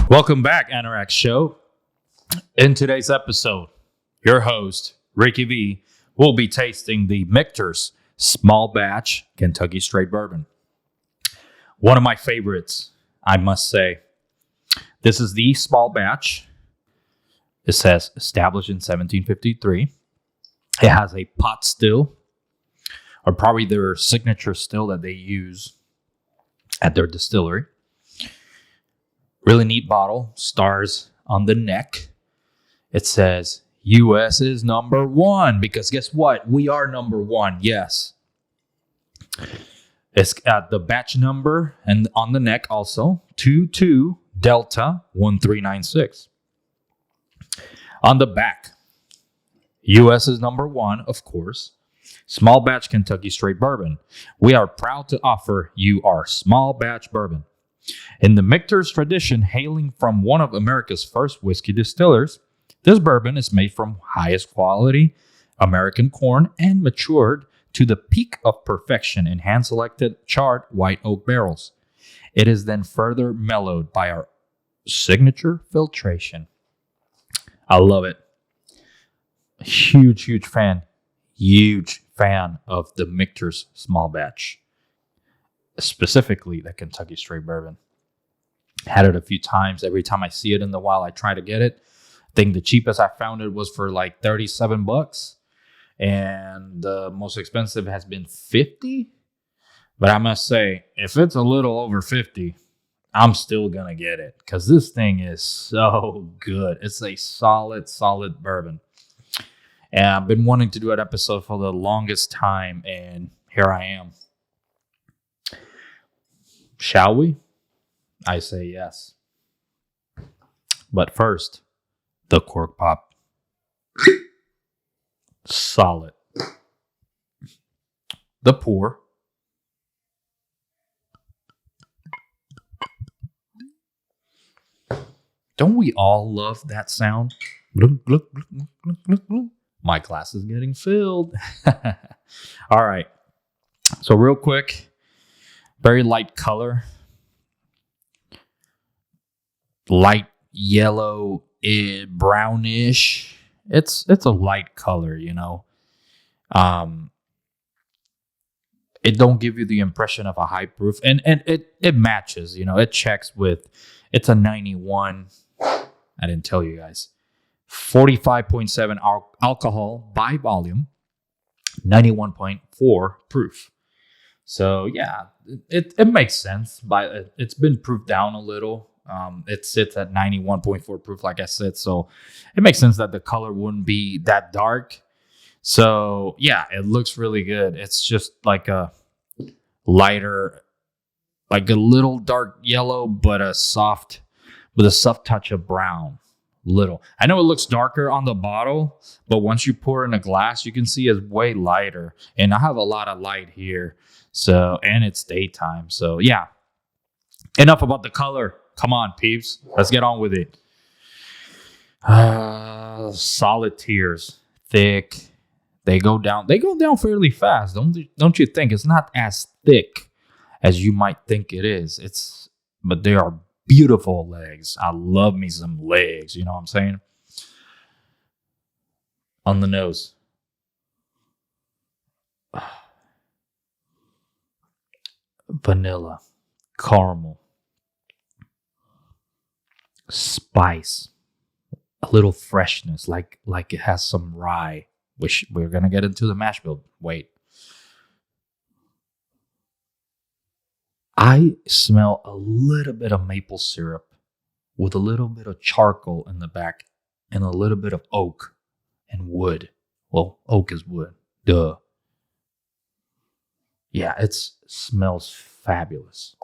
Welcome back, Anoraks Show. In today's episode, your host, Ricky V, will be tasting the Michter's Small Batch Kentucky Straight Bourbon. One of my favorites, I must say. This is the small batch. It says established in 1753. It has a pot still, or probably their signature still that they use at their distillery. Really neat bottle. Stars on the neck. It says U.S. is number one because guess what? We are number one. Yes. It's got the batch number and on the neck also 22 Delta 1396. On the back, U.S. is number one, of course. Small batch Kentucky Straight Bourbon. We are proud to offer you our small batch bourbon. In the Michter's tradition, hailing from one of America's first whiskey distillers, this bourbon is made from highest quality American corn and matured to the peak of perfection in hand-selected charred white oak barrels. It is then further mellowed by our signature filtration. I love it. Huge fan of the Michter's small batch. Specifically the Kentucky Straight Bourbon. Had it a few times. Every time I see it in the wild, I try to get it. I think the cheapest I found it was for like $37, and the most expensive has been $50. But I must say, if it's a little over $50, I'm still gonna get it because this thing is so good. It's a solid bourbon, and I've been wanting to do an episode for the longest time, and here I am. Shall we? I say yes. But first, the cork pop. Solid. The pour. Don't we all love that sound? Glug, glug, glug, glug, glug, glug. My glass is getting filled. All right. So real quick. Very light color. Light yellow, brownish. It's a light color, you know. It don't give you the impression of a high proof. And it matches, you know. It checks with, it's a 91. I didn't tell you guys. 45.7 alcohol by volume. 91.4 proof. So yeah, it makes sense. It's been proofed down a little. It sits at 91.4 proof, like I said. So it makes sense that the color wouldn't be that dark. So yeah, it looks really good. It's just like a lighter, like a little dark yellow, but with a soft touch of brown. Little. I know it looks darker on the bottle, but once you pour in a glass, you can see it's way lighter. And I have a lot of light here. So, and it's daytime. So, yeah. Enough about the color. Come on, peeps. Let's get on with it. Solid tears. Thick. They go down fairly fast. Don't you think? It's not as thick as you might think it is. But they are beautiful legs. I love me some legs. You know what I'm saying? On the nose. Vanilla, caramel, spice, a little freshness, like it has some rye, which we're gonna get into the mash bill. Wait. I smell a little bit of maple syrup with a little bit of charcoal in the back and a little bit of oak and wood. Well, oak is wood. Duh. Yeah, it smells fabulous.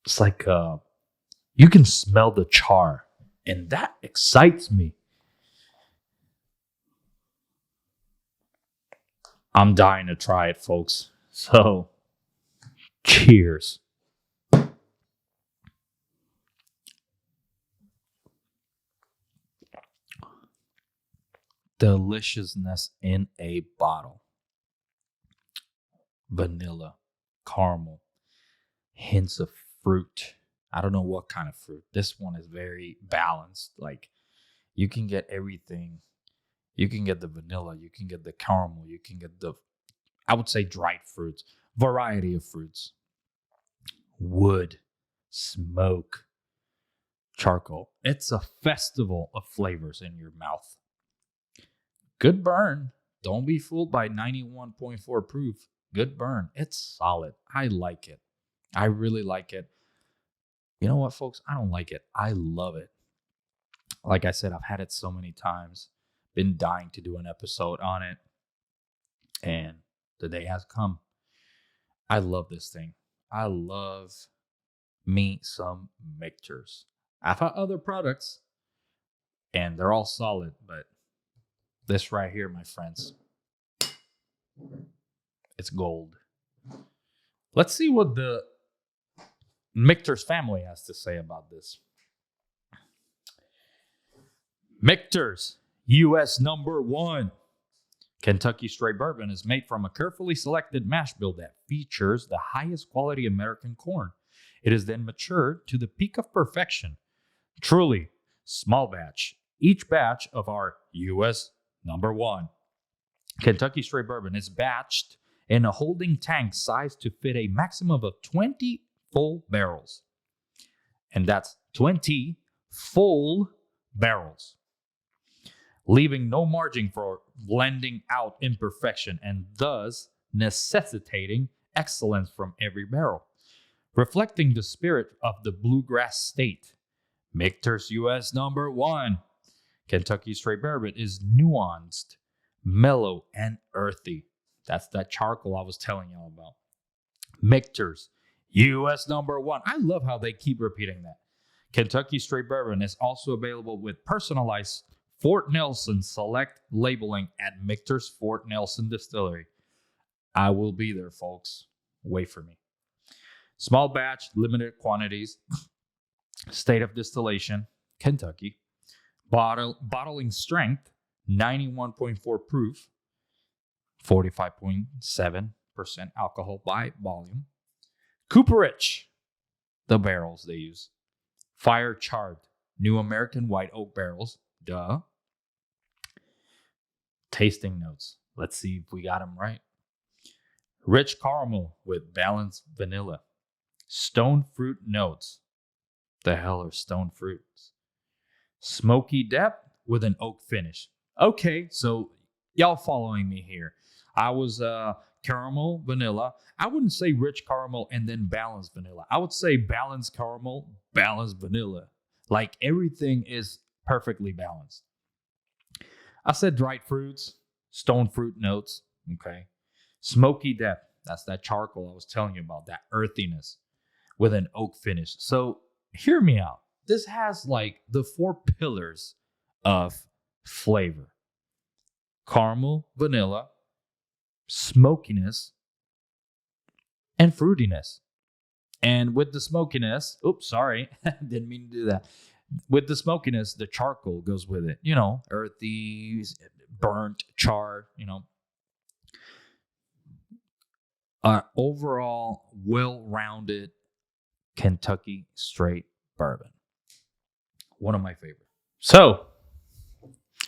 It's like you can smell the char, and that excites me. I'm dying to try it, folks. So, cheers. Deliciousness in a bottle. Vanilla, caramel, hints of fruit. I don't know what kind of fruit. This one is very balanced. Like, you can get everything. You can get the vanilla. You can get the caramel. You can get I would say dried fruits. Variety of fruits. Wood, smoke, charcoal. It's a festival of flavors in your mouth. Good burn. Don't be fooled by 91.4 proof. Good burn. It's solid. I like it. I really like it. You know what, folks? I don't like it. I love it. Like I said, I've had it so many times. Been dying to do an episode on it. And the day has come. I love this thing. I love me some Michters. I've had other products, and they're all solid, but this right here, my friends, it's gold. Let's see what the Michter's family has to say about this. Michter's U.S. #1. Kentucky Straight Bourbon is made from a carefully selected mash bill that features the highest quality American corn. It is then matured to the peak of perfection. Truly, small batch. Each batch of our U.S. #1 Kentucky Straight Bourbon is batched in a holding tank sized to fit a maximum of 20 full barrels. And that's 20 full barrels, leaving no margin for blending out imperfection and thus necessitating excellence from every barrel. Reflecting the spirit of the bluegrass state, Michter's U.S. #1 Kentucky Straight Bourbon is nuanced, mellow, and earthy. That's that charcoal I was telling y'all about. Michter's U.S. #1. I love how they keep repeating that. Kentucky Straight Bourbon is also available with personalized Fort Nelson select labeling at Michter's Fort Nelson Distillery. I will be there, folks. Wait for me. Small batch, limited quantities. State of distillation, Kentucky. Bottling strength, 91.4 proof. 45.7% alcohol by volume. Cooperage, the barrels they use. Fire charred, New American white oak barrels. Duh. Tasting notes. Let's see if we got them right. Rich caramel with balanced vanilla. Stone fruit notes. The hell are stone fruits? Smoky depth with an oak finish. Okay, so y'all following me here. I was caramel, vanilla. I wouldn't say rich caramel and then balanced vanilla. I would say balanced caramel, balanced vanilla. Like everything is perfectly balanced. I said dried fruits, stone fruit notes. Okay. Smoky depth. That's that charcoal I was telling you about, that earthiness with an oak finish. So hear me out. This has like the 4 pillars of flavor: caramel, vanilla, smokiness, and fruitiness. And with the smokiness, didn't mean to do that. With the smokiness, the charcoal goes with it. You know, earthy, burnt, charred, overall, well-rounded Kentucky Straight Bourbon. One of my favorites. So,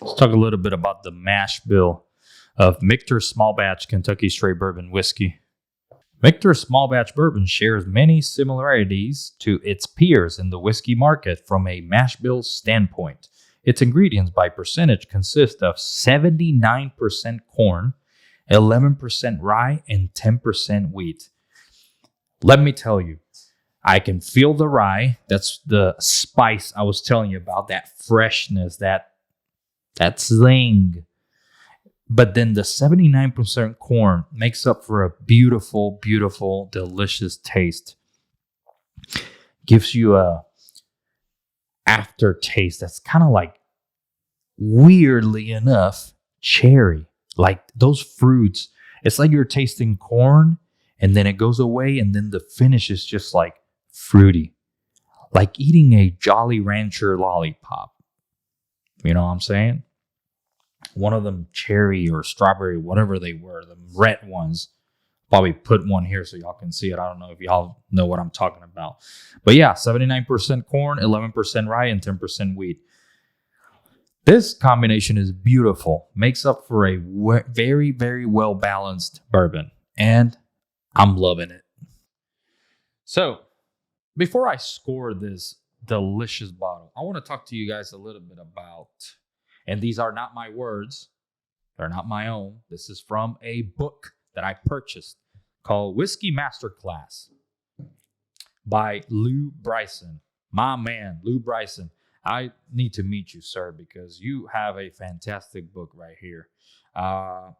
let's talk a little bit about the mash bill of Michter's Small Batch Kentucky Straight Bourbon Whiskey. Michter's Small Batch Bourbon shares many similarities to its peers in the whiskey market from a mash bill standpoint. Its ingredients by percentage consist of 79% corn, 11% rye, and 10% wheat. Let me tell you, I can feel the rye. That's the spice I was telling you about, that freshness, that zing. But then the 79% corn makes up for a beautiful, beautiful, delicious taste. Gives you a aftertaste that's kind of like, weirdly enough, cherry. Like those fruits. It's like you're tasting corn and then it goes away and then the finish is just like fruity. Like eating a Jolly Rancher lollipop. You know what I'm saying? One of them cherry or strawberry, whatever they were, the red ones. probably put one here so y'all can see it. I don't know if y'all know what I'm talking about. But yeah, 79% corn, 11% rye, and 10% wheat. This combination is beautiful. Makes up for a very, very well-balanced bourbon. And I'm loving it. So, before I score this delicious bottle, I want to talk to you guys a little bit about, and these are not my words, they're not my own. This is from a book that I purchased called Whiskey Masterclass by Lou Bryson. My man, Lou Bryson. I need to meet you, sir, because you have a fantastic book right here. I'm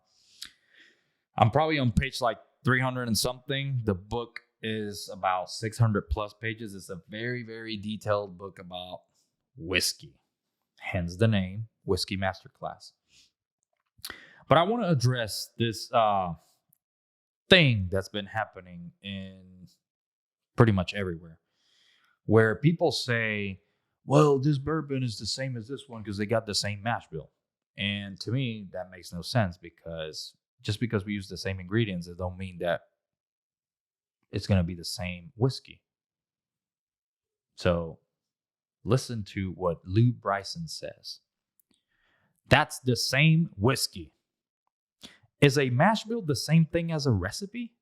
probably on page like 300 and something. The book is about 600 plus pages. It's a very, very detailed book about whiskey, hence the name Whiskey Masterclass. But I want to address this thing that's been happening in pretty much everywhere, where people say, well, this bourbon is the same as this one because they got the same mash bill. And to me, that makes no sense, because just because we use the same ingredients, it don't mean that it's going to be the same whiskey. So listen to what Lou Bryson says. That's the same whiskey. Is a mash bill the same thing as a recipe?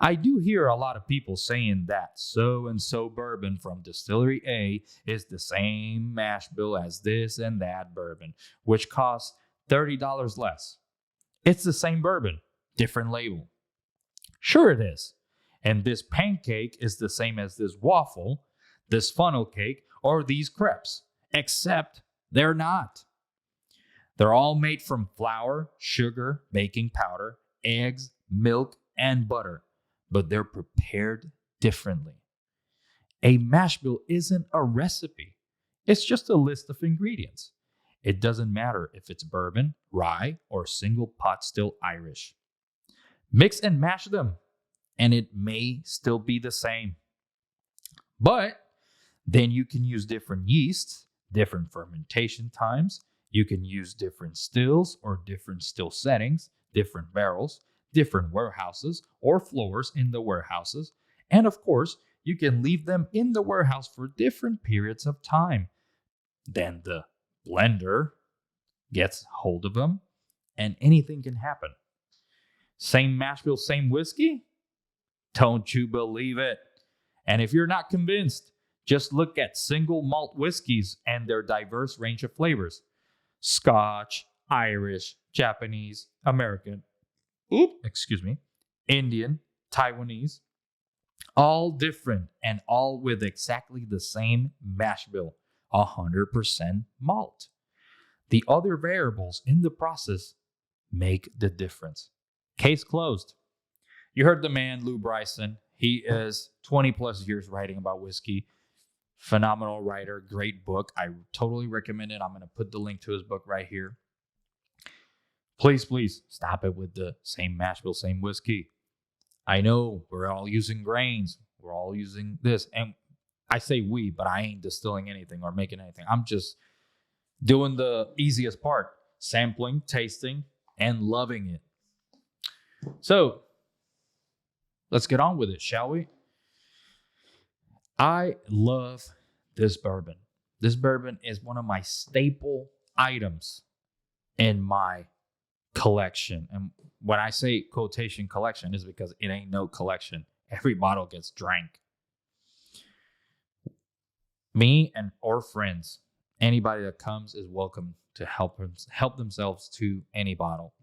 I do hear a lot of people saying that so-and-so bourbon from Distillery A is the same mash bill as this and that bourbon, which costs $30 less. It's the same bourbon, different label. Sure it is. And this pancake is the same as this waffle, this funnel cake, or these crepes, except they're not. They're all made from flour, sugar, baking powder, eggs, milk, and butter, but they're prepared differently. A mash bill isn't a recipe. It's just a list of ingredients. It doesn't matter if it's bourbon, rye, or single pot still Irish. Mix and mash them, and it may still be the same. But then you can use different yeasts, different fermentation times. You can use different stills or different still settings, different barrels, different warehouses or floors in the warehouses. And of course, you can leave them in the warehouse for different periods of time. Then the blender gets hold of them, and anything can happen. Same mash bill, same whiskey? Don't you believe it? And if you're not convinced, just look at single malt whiskeys and their diverse range of flavors. Scotch, Irish, Japanese, American, Indian, Taiwanese, all different and all with exactly the same mash bill, 100% malt. The other variables in the process make the difference. Case closed. You heard the man, Lou Bryson. He is 20 plus years writing about whiskey. Phenomenal writer, great book. I totally recommend it. I'm going to put the link to his book right here. Please stop it with the same mash bill, same whiskey. I know we're all using grains. We're all using this. And I say we, but I ain't distilling anything or making anything. I'm just doing the easiest part, sampling, tasting, and loving it. So let's get on with it, shall we? I love this bourbon. This bourbon is one of my staple items in my collection. And when I say quotation collection, is because it ain't no collection. Every bottle gets drank. Me and or friends, anybody that comes is welcome to help themselves to any bottle.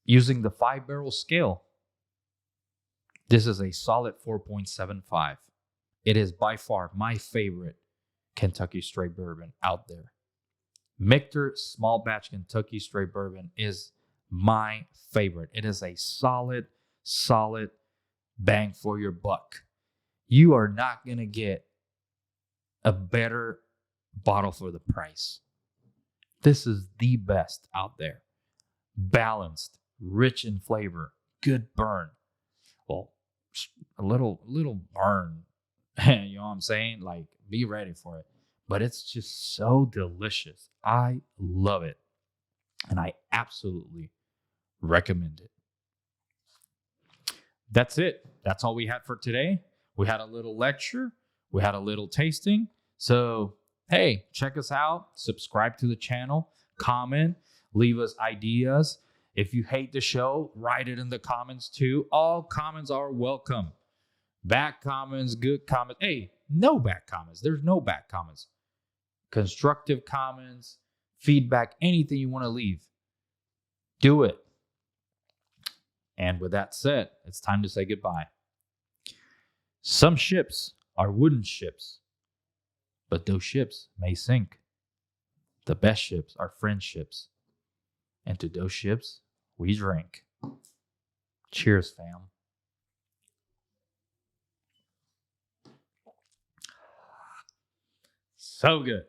Using the 5-barrel scale, this is a solid 4.75. It is by far my favorite Kentucky straight bourbon out there. Michter small batch Kentucky straight bourbon is my favorite. It is a solid bang for your buck. You are not going to get a better bottle for the price. This is the best out there. Balanced, rich in flavor, good burn. Well, a little burn. You know what I'm saying? Like, be ready for it. But it's just so delicious. I love it. And I absolutely recommend it. That's it. That's all we had for today. We had a little lecture. We had a little tasting. So, hey, check us out. Subscribe to the channel. Comment. Leave us ideas. If you hate the show, write it in the comments too. All comments are welcome. Bad comments, good comments. Hey, no bad comments. There's no bad comments. Constructive comments, feedback, anything you want to leave. Do it. And with that said, it's time to say goodbye. Some ships are wooden ships, but those ships may sink. The best ships are friendships. And to those ships, we drink. Cheers, fam. So good.